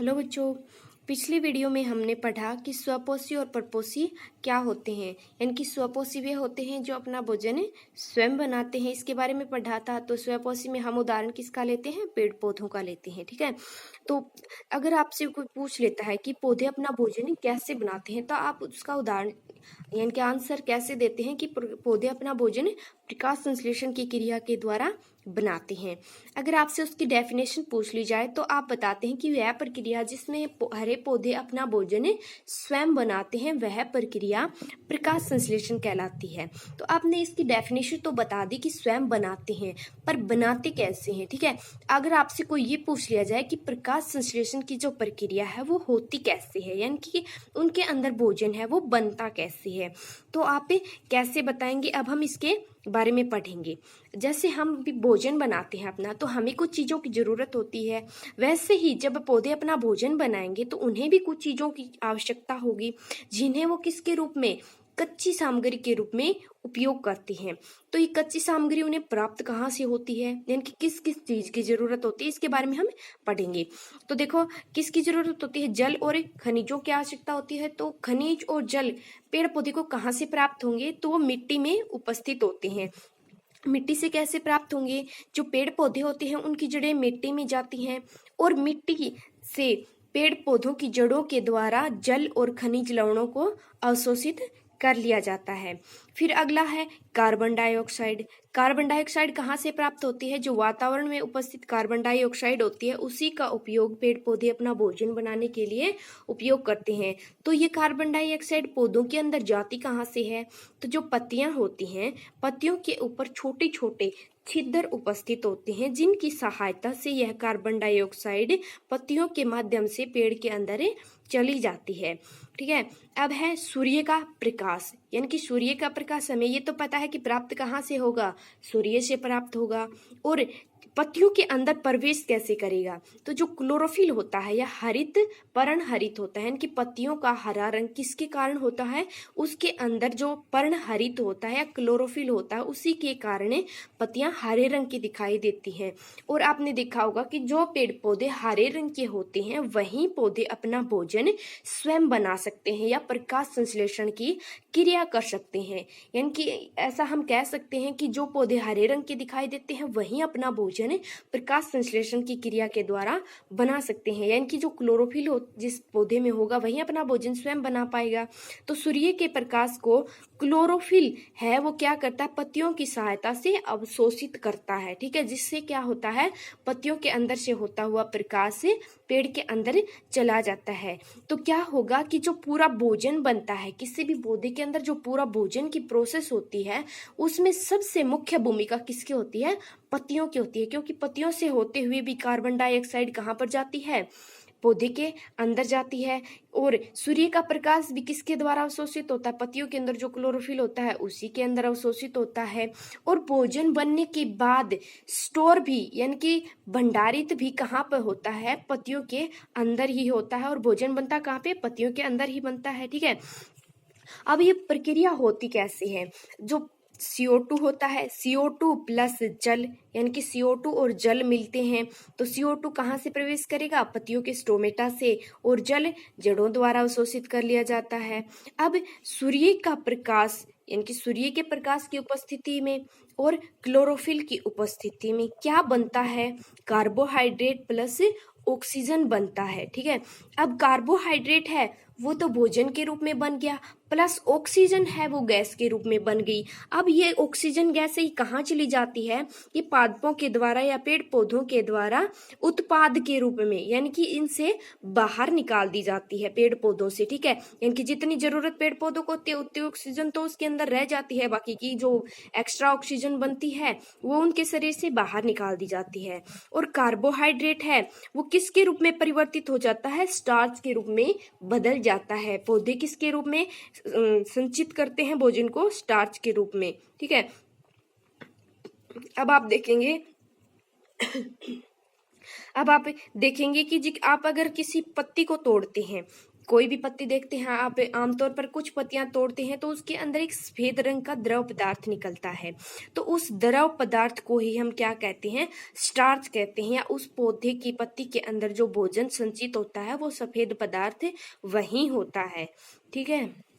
Hello बच्चों। पिछली video में हमने पढ़ा कि स्वपोषी और परपोषी क्या होते हैं। यानी कि स्वपोषी वे होते हैं जो अपना भोजन स्वयं बनाते हैं, इसके बारे में पढ़ा था। तो स्वपोषी में हम उदाहरण किसका लेते हैं? पेड़ पौधों का लेते हैं, ठीक है। तो अगर आपसे कोई पूछ लेता है कि पौधे अपना भोजन कैसे बनाते हैं, तो आप उसका उदाहरण यानी कि आंसर कैसे देते हैं कि पौधे अपना भोजन प्रकाश संश्लेषण की क्रिया के द्वारा बनाते हैं। अगर आपसे उसकी डेफिनेशन पूछ ली जाए तो आप बताते हैं कि वह प्रक्रिया जिसमें हरे पौधे अपना भोजन स्वयं बनाते हैं वह प्रक्रिया प्रकाश संश्लेषण कहलाती है। तो आपने इसकी डेफिनेशन तो बता दी कि स्वयं बनाते हैं, पर बनाते कैसे हैं, ठीक है। अगर आपसे कोई ये पूछ लिया जाए कि प्रकाश संश्लेषण की जो प्रक्रिया है वो होती कैसे है, यानी कि उनके अंदर भोजन है वो बनता कैसे है, तो आप कैसे बताएंगे? अब हम इसके बारे में पढ़ेंगे। जैसे हम भी भोजन बनाते हैं अपना, तो हमें कुछ चीज़ों की ज़रूरत होती है। वैसे ही जब पौधे अपना भोजन बनाएंगे तो उन्हें भी कुछ चीज़ों की आवश्यकता होगी, जिन्हें वो किसके रूप में? कच्ची सामग्री के रूप में उपयोग करते हैं। तो ये कच्ची सामग्री उन्हें प्राप्त कहाँ से होती है, यानी कि किस किस चीज़ की ज़रूरत होती है, इसके बारे में हम पढ़ेंगे। तो देखो, किसकी ज़रूरत होती है? जल और खनिजों की आवश्यकता होती है। तो खनिज और जल पेड़ पौधे को कहाँ से प्राप्त होंगे? तो वो मिट्टी में उपस्थित होते हैं। मिट्टी से कैसे प्राप्त होंगे? जो पेड़ पौधे होते हैं उनकी जड़ें मिट्टी में जाती हैं और मिट्टी से पेड़ पौधों की जड़ों के द्वारा जल और खनिज लवणों को अवशोषित कर लिया जाता है। फिर अगला है कार्बन डाइऑक्साइड। कार्बन डाइऑक्साइड कहाँ से प्राप्त होती है? जो वातावरण में उपस्थित कार्बन डाइऑक्साइड होती है उसी का उपयोग पेड़ पौधे अपना भोजन बनाने के लिए उपयोग करते हैं। तो ये कार्बन डाइऑक्साइड पौधों के अंदर जाती कहाँ से है? तो जो पत्तियां होती हैं, पत्तियों के ऊपर छोटे छोटे छिद्र उपस्थित होते हैं, जिनकी सहायता से यह कार्बन डाइऑक्साइड पत्तियों के माध्यम से पेड़ के अंदर चली जाती है, ठीक है। अब है सूर्य का प्रकाश। यानी कि सूर्य का प्रकाश हमें ये तो पता है कि प्राप्त कहाँ से होगा? सूर्य से प्राप्त होगा। और पत्तियों के अंदर प्रवेश कैसे करेगा? तो जो क्लोरोफिल होता है या हरित पर्ण हरित होता है, यानी कि पत्तियों का हरा रंग किसके कारण होता है? उसके अंदर जो पर्ण हरित होता है या क्लोरोफिल होता है, उसी के कारण पत्तियां हरे रंग की दिखाई देती हैं। और आपने देखा होगा कि जो पेड़ पौधे हरे रंग के होते हैं वहीं पौधे अपना भोजन स्वयं बना सकते हैं या प्रकाश संश्लेषण की क्रिया कर सकते हैं। यानी कि ऐसा हम कह सकते हैं कि जो पौधे हरे रंग के दिखाई देते हैं वहीं अपना भोजन प्रकाश संश्लेषण की क्रिया के द्वारा बना सकते हैं। यानी कि जो क्लोरोफिल जिस पौधे में होगा वहीं अपना भोजन स्वयं बना पाएगा। तो सूर्य के प्रकाश को क्लोरोफिल है वो क्या करता है? पत्तियों की सहायता से अवशोषित करता है, ठीक है। जिससे क्या होता है? पत्तियों के अंदर से होता हुआ प्रकाश पेड़ के अंदर चला जाता है। तो क्या होगा कि जो पूरा भोजन बनता है, किसी भी पौधे के अंदर जो पूरा भोजन की प्रोसेस होती है उसमें सबसे मुख्य भूमिका किसकी होती है? पत्तियों की होती है। क्योंकि पत्तियों से होते हुए भी कार्बन डाइऑक्साइड कहाँ पर जाती है? पौधे के अंदर जाती है। और सूर्य का प्रकाश भी किसके द्वारा अवशोषित होता है? पत्तियों के अंदर जो क्लोरोफिल होता है उसी के अंदर अवशोषित होता है। और भोजन बनने के बाद स्टोर भी यानी कि भंडारित भी कहाँ पर होता है? पत्तियों के अंदर ही होता है। और भोजन बनता कहाँ पे? पत्तियों के अंदर ही बनता है, ठीक है। अब ये प्रक्रिया होती कैसे है? जो CO2 होता है, CO2 प्लस जल, यानी कि CO2 और जल मिलते हैं तो CO2 कहाँ से प्रवेश करेगा? पत्तियों के स्टोमेटा से। और जल जड़ों द्वारा अवशोषित कर लिया जाता है। अब सूर्य का प्रकाश यानी कि सूर्य के प्रकाश की उपस्थिति में और क्लोरोफिल की उपस्थिति में क्या बनता है? कार्बोहाइड्रेट प्लस ऑक्सीजन बनता है, ठीक है। अब कार्बोहाइड्रेट है वो तो भोजन के रूप में बन गया, प्लस ऑक्सीजन है वो गैस के रूप में बन गई। अब ये ऑक्सीजन गैस ही कहाँ चली जाती है? ये पादपों के द्वारा या पेड़ पौधों के द्वारा उत्पाद के रूप में, यानी कि इनसे बाहर निकाल दी जाती है पेड़ पौधों से, ठीक है। यानी कि जितनी जरूरत पेड़ पौधों को होती है उतनी ऑक्सीजन तो उसके अंदर रह जाती है, बाकी की जो एक्स्ट्रा ऑक्सीजन बनती है वो उनके शरीर से बाहर निकाल दी जाती है। और कार्बोहाइड्रेट है वो किसके रूप में परिवर्तित हो जाता है? स्टार्च के रूप में बदल जाता है। पौधे किसके रूप में संचित करते हैं भोजन को? स्टार्च के रूप में, ठीक है। अब आप देखेंगे कि आप अगर किसी पत्ती को तोड़ते हैं, कोई भी पत्ती देखते हैं आप, आमतौर पर कुछ पत्तियां तोड़ते हैं तो उसके अंदर एक सफेद रंग का द्रव पदार्थ निकलता है। तो उस द्रव पदार्थ को ही हम क्या कहते हैं, स्टार्च कहते हैं। या उस पौधे की पत्ती के अंदर जो भोजन संचित होता है वो सफेद पदार्थ वही होता है। ठीक है।